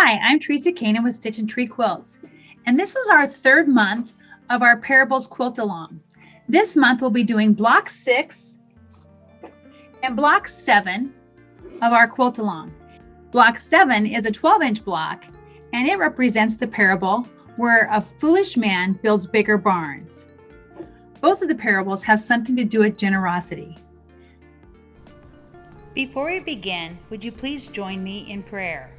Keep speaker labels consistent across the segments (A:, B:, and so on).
A: Hi, I'm Teresa Coenen with Stitchin Quilts, and this is our third month of our Parables Quilt Along. This month we'll be doing block 6 and block 7 of our quilt along. Block 7 is a 12-inch block, and it represents the parable where a foolish man builds bigger barns. Both of the parables have something to do with generosity.
B: Before we begin, would you please join me in prayer?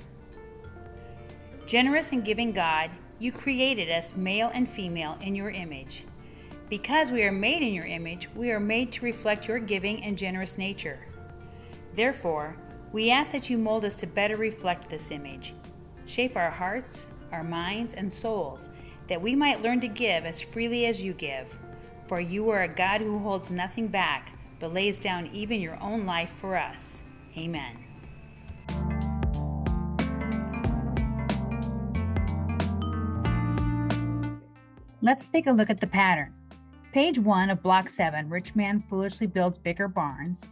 B: Generous and giving God, you created us male and female in your image. Because we are made in your image, we are made to reflect your giving and generous nature. Therefore, we ask that you mold us to better reflect this image. Shape our hearts, our minds, and souls, that we might learn to give as freely as you give. For you are a God who holds nothing back, but lays down even your own life for us. Amen.
A: Let's take a look at the pattern. Page 1 of block 7, Rich Man Foolishly Builds Bigger Barns,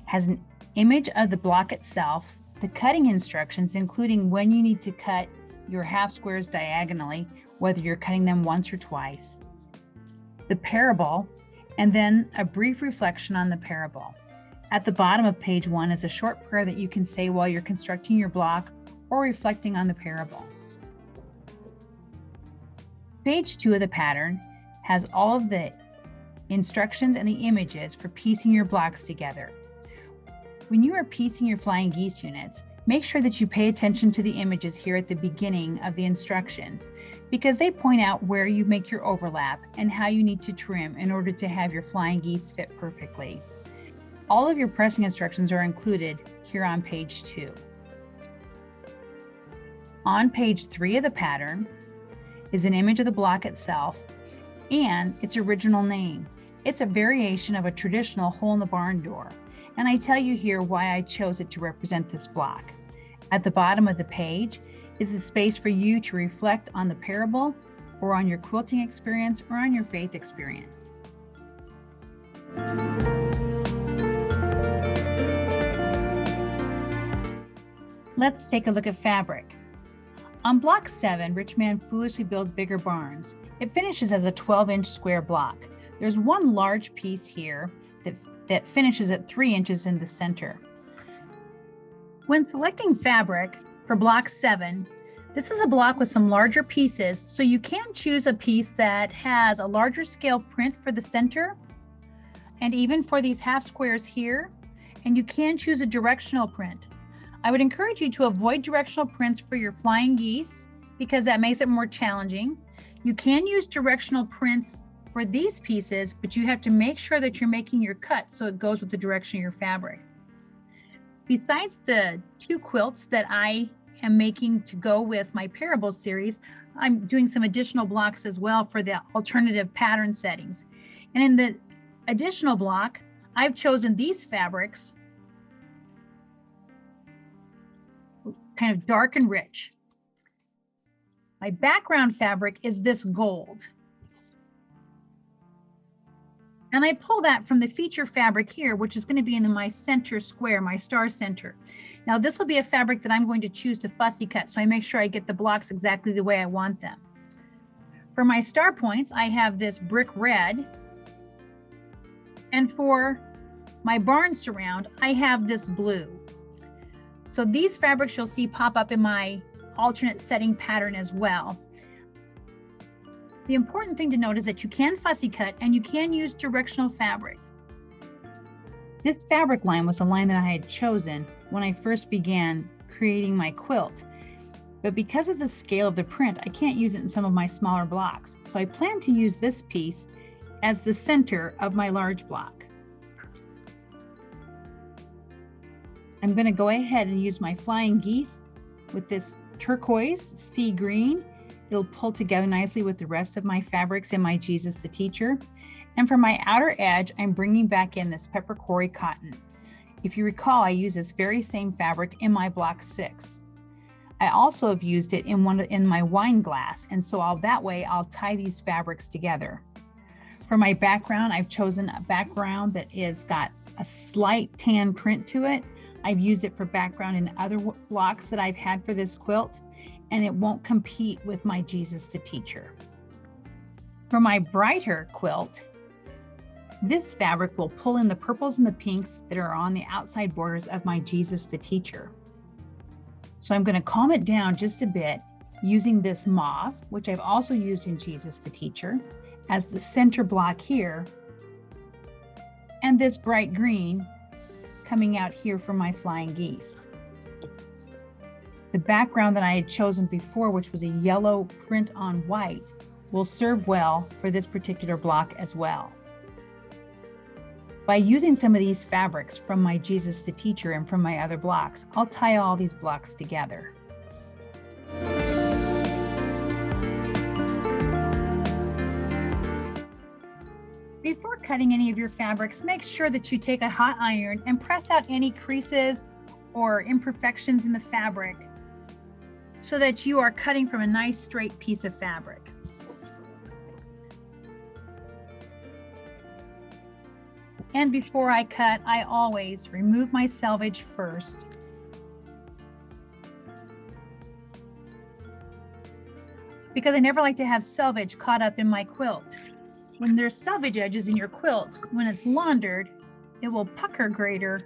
A: has an image of the block itself, the cutting instructions, including when you need to cut your half squares diagonally, whether you're cutting them once or twice, the parable, and then a brief reflection on the parable. At the bottom of page 1 is a short prayer that you can say while you're constructing your block or reflecting on the parable. Page 2 of the pattern has all of the instructions and the images for piecing your blocks together. When you are piecing your flying geese units, make sure that you pay attention to the images here at the beginning of the instructions, because they point out where you make your overlap and how you need to trim in order to have your flying geese fit perfectly. All of your pressing instructions are included here on page 2. On page 3 of the pattern is an image of the block itself and its original name. It's a variation of a traditional hole-in-the-barn door, and I tell you here why I chose it to represent this block. At the bottom of the page is a space for you to reflect on the parable or on your quilting experience or on your faith experience. Let's take a look at fabric. On block 7, Rich Man Foolishly Builds Bigger Barns. It finishes as a 12-inch square block. There's one large piece here that finishes at 3 inches in the center. When selecting fabric for block 7, this is a block with some larger pieces, so you can choose a piece that has a larger scale print for the center and even for these half squares here, and you can choose a directional print. I would encourage you to avoid directional prints for your flying geese because that makes it more challenging. You can use directional prints for these pieces, but you have to make sure that you're making your cut so it goes with the direction of your fabric. Besides the 2 quilts that I am making to go with my Parable series, I'm doing some additional blocks as well for the alternative pattern settings. And in the additional block, I've chosen these fabrics, kind of dark and rich. My background fabric is this gold. And I pull that from the feature fabric here, which is going to be in my center square, my star center. Now this will be a fabric that I'm going to choose to fussy cut, so I make sure I get the blocks exactly the way I want them. For my star points, I have this brick red. And for my barn surround, I have this blue. So these fabrics you'll see pop up in my alternate setting pattern as well. The important thing to note is that you can fussy cut and you can use directional fabric. This fabric line was a line that I had chosen when I first began creating my quilt. But because of the scale of the print, I can't use it in some of my smaller blocks. So I plan to use this piece as the center of my large block. I'm going to go ahead and use my flying geese with this turquoise sea green. It'll pull together nicely with the rest of my fabrics in my Jesus the Teacher. And for my outer edge, I'm bringing back in this peppercorn cotton. If you recall, I used this very same fabric in my block 6. I also have used it in my wine glass, and so that way I'll tie these fabrics together. For my background, I've chosen a background that is got a slight tan print to it. I've used it for background in other blocks that I've had for this quilt, and it won't compete with my Jesus the Teacher. For my brighter quilt, this fabric will pull in the purples and the pinks that are on the outside borders of my Jesus the Teacher. So I'm going to calm it down just a bit using this mauve, which I've also used in Jesus the Teacher, as the center block here, and this bright green coming out here for my flying geese. The background that I had chosen before, which was a yellow print on white, will serve well for this particular block as well. By using some of these fabrics from my Jesus the Teacher and from my other blocks, I'll tie all these blocks together. Before cutting any of your fabrics, make sure that you take a hot iron and press out any creases or imperfections in the fabric so that you are cutting from a nice straight piece of fabric. And before I cut, I always remove my selvage first. Because I never like to have selvage caught up in my quilt. When there's selvage edges in your quilt, when it's laundered, it will pucker greater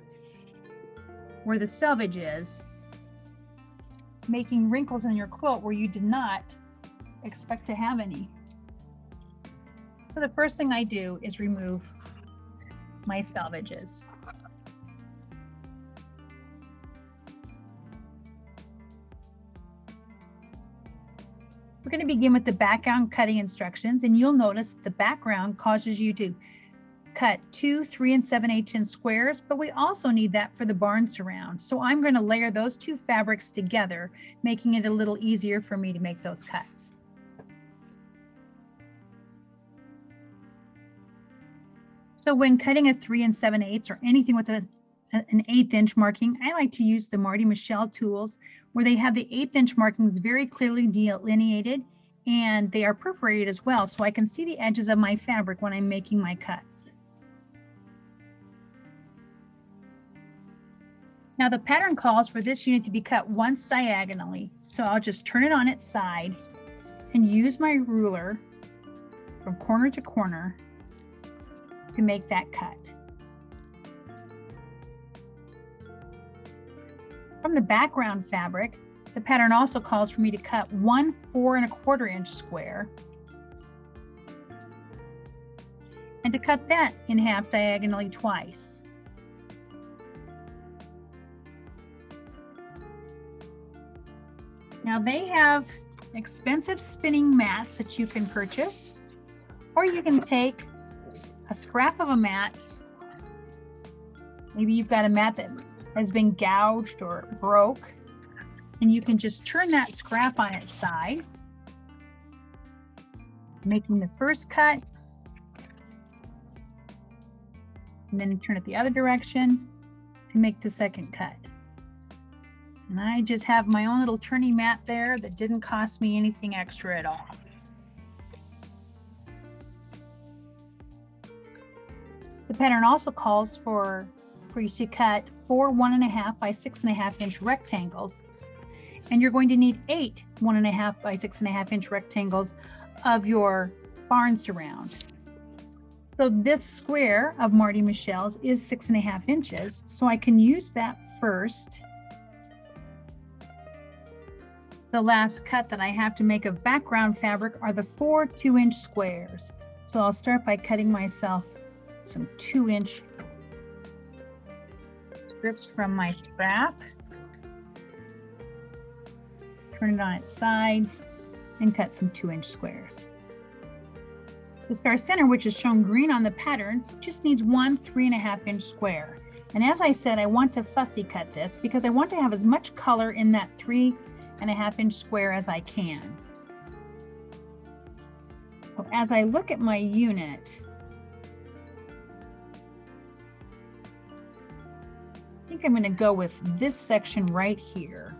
A: where the selvage is, making wrinkles in your quilt where you did not expect to have any. So the first thing I do is remove my selvages. We're going to begin with the background cutting instructions, and you'll notice the background causes you to cut 2 3 7/8 inch squares, but we also need that for the barn surround. So I'm going to layer those two fabrics together, making it a little easier for me to make those cuts. So when cutting a 3 7/8 or anything with an 1/8 inch marking, I like to use the Marty Michelle tools where they have the 1/8 inch markings very clearly delineated, and they are perforated as well, so I can see the edges of my fabric when I'm making my cuts. Now the pattern calls for this unit to be cut once diagonally, so I'll just turn it on its side and use my ruler from corner to corner to make that cut. From the background fabric, the pattern also calls for me to cut 1 4 1/4 inch square and to cut that in half diagonally twice. Now they have expensive spinning mats that you can purchase, or you can take a scrap of a mat. Maybe you've got a mat that has been gouged or broke, and you can just turn that scrap on its side, making the first cut, and then turn it the other direction to make the second cut. And I just have my own little turning mat there that didn't cost me anything extra at all. The pattern also calls for you to cut 4 1.5 by 6.5 inch rectangles, and you're going to need 8 1.5 by 6.5 inch rectangles of your barn surround. So this square of Marty Michelle's is 6.5 inches, so I can use that first. The last cut that I have to make of background fabric are the 4 2-inch squares. So I'll start by cutting myself some 2-inch strips from my scrap, turn it on its side, and cut some 2-inch squares. The star center, which is shown green on the pattern, just needs 1 3.5 inch square. And as I said, I want to fussy cut this because I want to have as much color in that 3.5 inch square as I can. So as I look at my unit, I think I'm going to go with this section right here.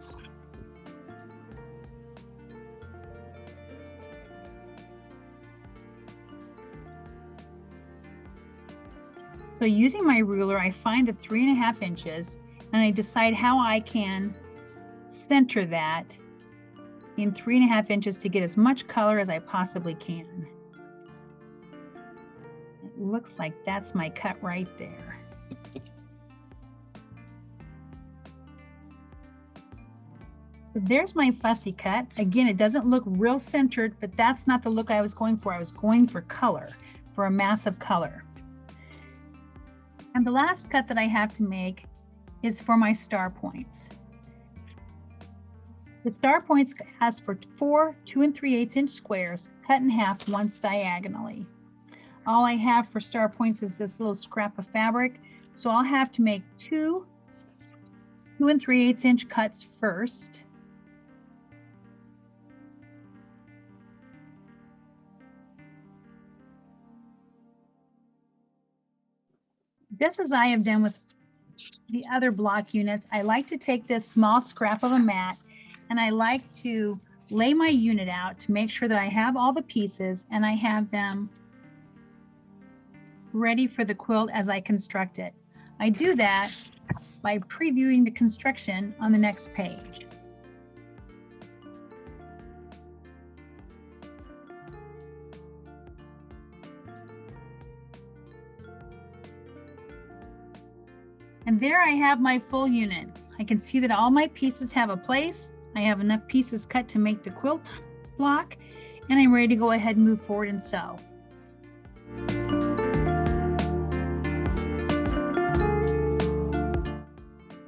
A: So using my ruler, I find the 3.5 inches, and I decide how I can center that in 3.5 inches to get as much color as I possibly can. It looks like that's my cut right there. So there's my fussy cut. Again, it doesn't look real centered, but that's not the look I was going for. I was going for color, for a mass of color. And the last cut that I have to make is for my star points. The star points has for 4 2 3/8 inch squares cut in half once diagonally. All I have for star points is this little scrap of fabric, so I'll have to make 2 2 3/8 inch cuts first. Just as I have done with the other block units, I like to take this small scrap of a mat and I like to lay my unit out to make sure that I have all the pieces and I have them ready for the quilt as I construct it. I do that by previewing the construction on the next page. And there I have my full unit. I can see that all my pieces have a place. I have enough pieces cut to make the quilt block, and I'm ready to go ahead and move forward and sew.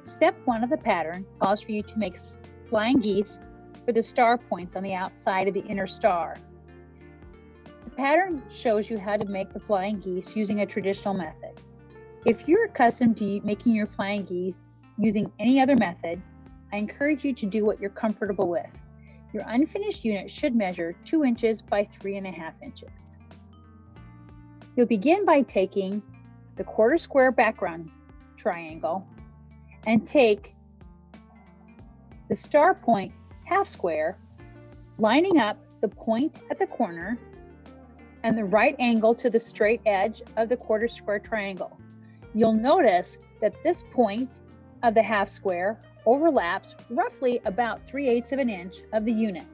A: Step 1 of the pattern calls for you to make flying geese for the star points on the outside of the inner star. The pattern shows you how to make the flying geese using a traditional method. If you're accustomed to making your flying geese using any other method, I encourage you to do what you're comfortable with. Your unfinished unit should measure 2 inches by 3.5 inches. You'll begin by taking the quarter square background triangle and take the star point half square, lining up the point at the corner and the right angle to the straight edge of the quarter square triangle. You'll notice that this point of the half square overlaps roughly about 3/8 of an inch of the unit.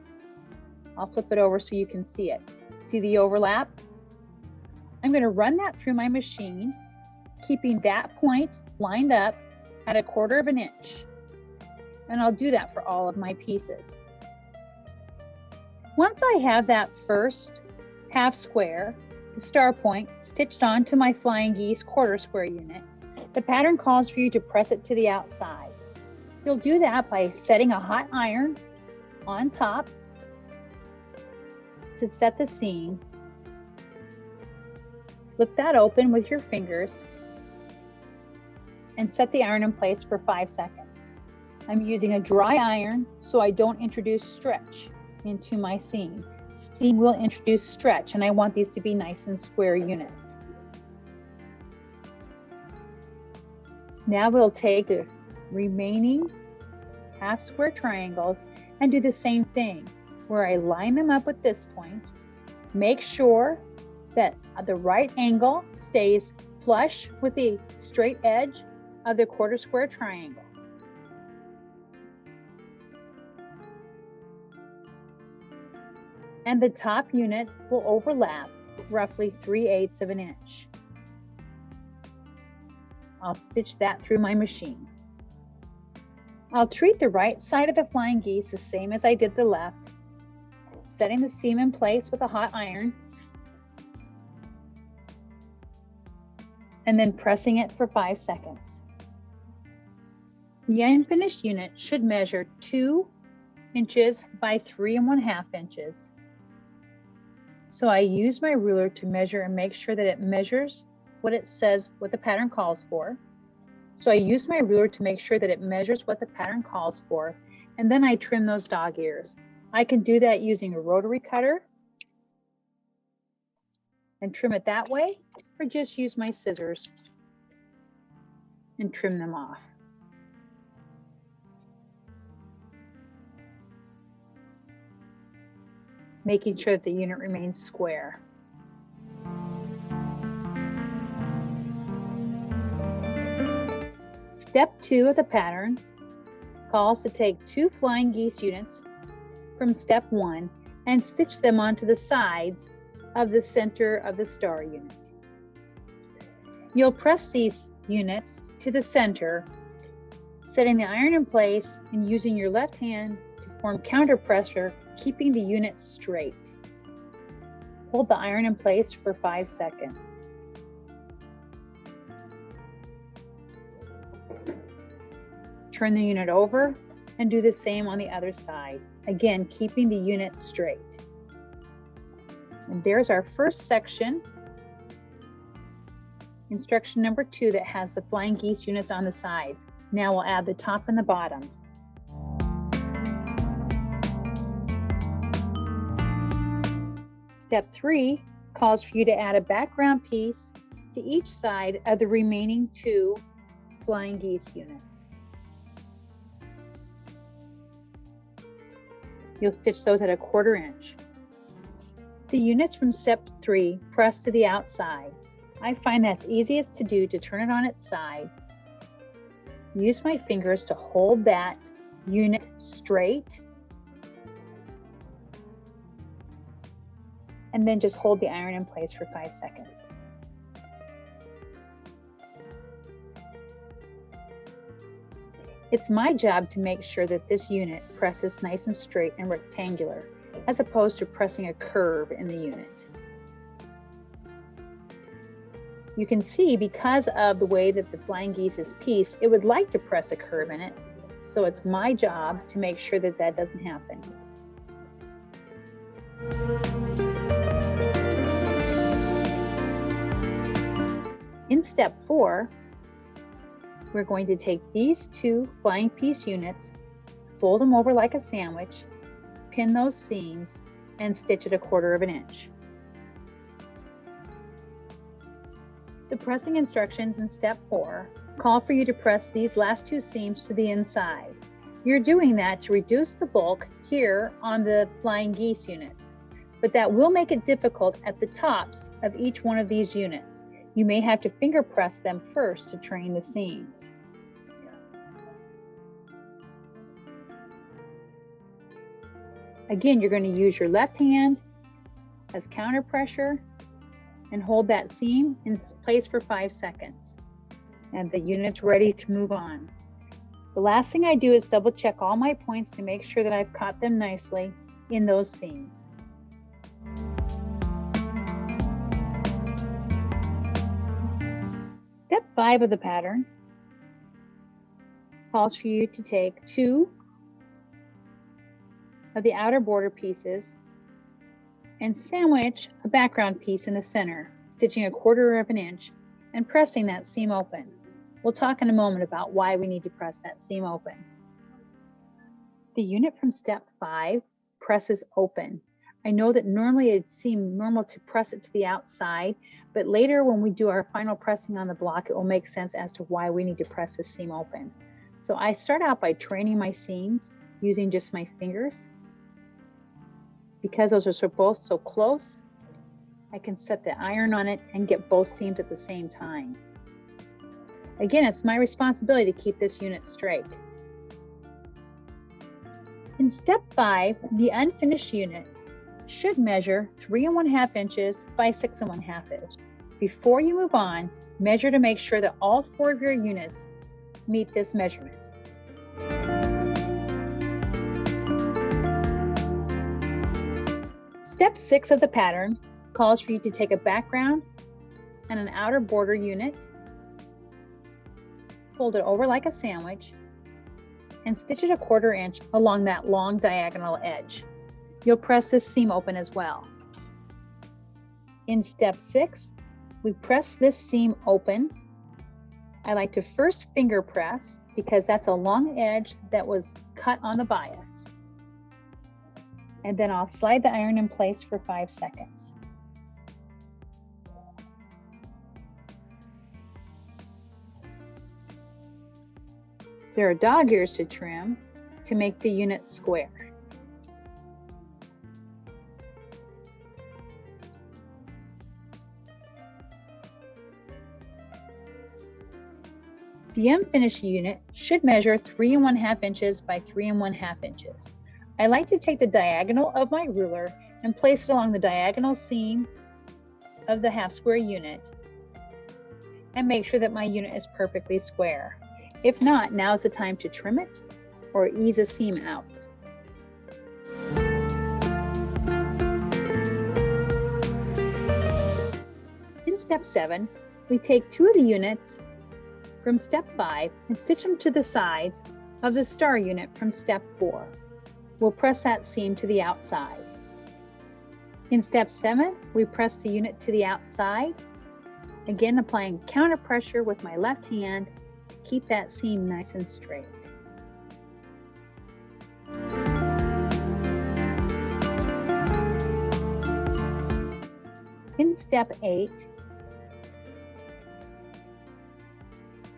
A: I'll flip it over so you can see it. See the overlap? I'm going to run that through my machine, keeping that point lined up at 1/4 of an inch. And I'll do that for all of my pieces. Once I have that first half square, the star point, stitched onto my flying geese quarter square unit, the pattern calls for you to press it to the outside. You'll do that by setting a hot iron on top to set the seam. Flip that open with your fingers and set the iron in place for 5 seconds. I'm using a dry iron so I don't introduce stretch into my seam. Steam will introduce stretch, and I want these to be nice and square units. Now we'll take the remaining half square triangles and do the same thing, where I line them up with this point. Make sure that the right angle stays flush with the straight edge of the quarter square triangle. And the top unit will overlap roughly 3/8 of an inch. I'll stitch that through my machine. I'll treat the right side of the flying geese the same as I did the left, setting the seam in place with a hot iron, and then pressing it for 5 seconds. The unfinished unit should measure 2 inches by 3.5 inches. So I use my ruler to measure and make sure that it measures what it says, what the pattern calls for. So I use my ruler to make sure that it measures what the pattern calls for, and then I trim those dog ears. I can do that using a rotary cutter and trim it that way, or just use my scissors and trim them off. Making sure that the unit remains square. Step 2 of the pattern calls to take 2 flying geese units from step 1 and stitch them onto the sides of the center of the star unit. You'll press these units to the center, setting the iron in place and using your left hand to form counter pressure, keeping the unit straight. Hold the iron in place for 5 seconds. Turn the unit over and do the same on the other side. Again, keeping the unit straight. And there's our first section. Instruction number 2 that has the flying geese units on the sides. Now we'll add the top and the bottom. Step 3 calls for you to add a background piece to each side of the remaining 2 flying geese units. You'll stitch those at a 1/4 inch. The units from step 3 press to the outside. I find that's easiest to do to turn it on its side. Use my fingers to hold that unit straight, and then just hold the iron in place for 5 seconds. It's my job to make sure that this unit presses nice and straight and rectangular, as opposed to pressing a curve in the unit. You can see because of the way that the flying geese is pieced, it would like to press a curve in it, so it's my job to make sure that that doesn't happen. In step 4, we're going to take these 2 flying piece units, fold them over like a sandwich, pin those seams, and stitch at a 1/4 inch. The pressing instructions in step 4 call for you to press these last 2 seams to the inside. You're doing that to reduce the bulk here on the flying geese units, but that will make it difficult at the tops of each one of these units. You may have to finger press them first to train the seams. Again, you're going to use your left hand as counter pressure and hold that seam in place for 5 seconds. And the unit's ready to move on. The last thing I do is double check all my points to make sure that I've caught them nicely in those seams. Step 5 of the pattern calls for you to take 2 of the outer border pieces and sandwich a background piece in the center, stitching a 1/4 inch and pressing that seam open. We'll talk in a moment about why we need to press that seam open. The unit from step 5 presses open. I know that normally it'd seem normal to press it to the outside, but later when we do our final pressing on the block, it will make sense as to why we need to press this seam open. So I start out by training my seams using just my fingers. Because those are both so close, I can set the iron on it and get both seams at the same time. Again, it's my responsibility to keep this unit straight. In step 5, the unfinished unit should measure 3 1/2 inches by 6 1/2 inches. Before you move on, measure to make sure that all 4 of your units meet this measurement. Step 6 of the pattern calls for you to take a background and an outer border unit, fold it over like a sandwich, and stitch it a 1/4 inch along that long diagonal edge. You'll press this seam open as well. In step 6, we press this seam open. I like to first finger press because that's a long edge that was cut on the bias. And then I'll slide the iron in place for 5 seconds. There are dog ears to trim to make the unit square. The unfinished unit should measure 3 1/2 inches by 3 1/2 inches. I like to take the diagonal of my ruler and place it along the diagonal seam of the half square unit and make sure that my unit is perfectly square. If not, now is the time to trim it or ease a seam out. In step 7, we take 2 of the units from step 5 and stitch them to the sides of the star unit from step 4. We'll press that seam to the outside. In step 7, we press the unit to the outside, again applying counter pressure with my left hand to keep that seam nice and straight. In step 8,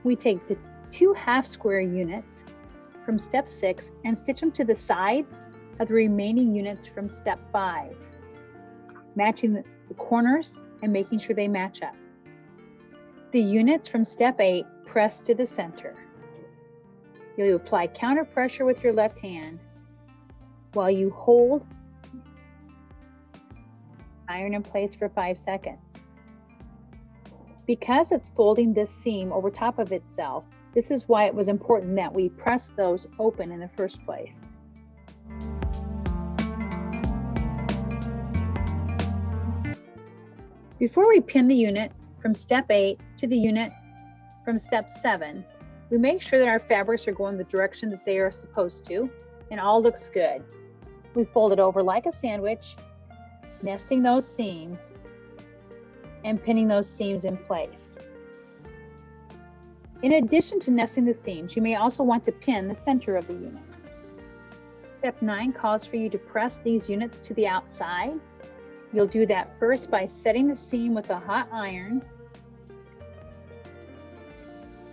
A: we take the 2 half square units from step 6 and stitch them to the sides of the remaining units from step 5, matching the corners and making sure they match up. The units from step 8 press to the center. You'll apply counter pressure with your left hand while you hold iron in place for 5 seconds. Because it's folding this seam over top of itself, this is why it was important that we press those open in the first place. Before we pin the unit from step 8 to the unit from step 7, we make sure that our fabrics are going the direction that they are supposed to and all looks good. We fold it over like a sandwich, nesting those seams and pinning those seams in place. In addition to nesting the seams, you may also want to pin the center of the unit. Step 9 calls for you to press these units to the outside. You'll do that first by setting the seam with a hot iron,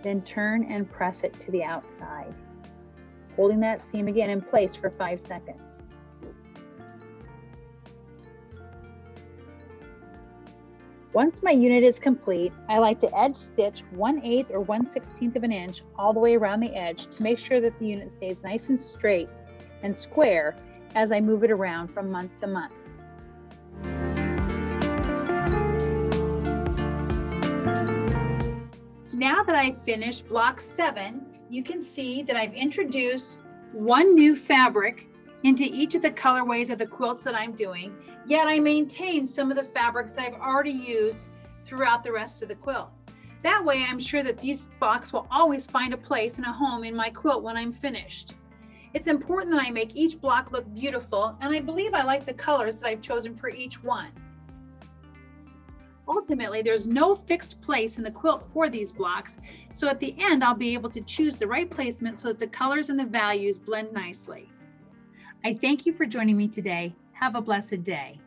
A: then turn and press it to the outside, holding that seam again in place for 5 seconds. Once my unit is complete, I like to edge stitch 1/8 or 1/16 of an inch all the way around the edge to make sure that the unit stays nice and straight and square as I move it around from month to month. Now that I've finished block 7, you can see that I've introduced one new fabric into each of the colorways of the quilts that I'm doing, yet I maintain some of the fabrics that I've already used throughout the rest of the quilt. That way I'm sure that these blocks will always find a place and a home in my quilt when I'm finished. It's important that I make each block look beautiful, and I believe I like the colors that I've chosen for each one. Ultimately, there's no fixed place in the quilt for these blocks, so at the end I'll be able to choose the right placement so that the colors and the values blend nicely. I thank you for joining me today. Have a blessed day.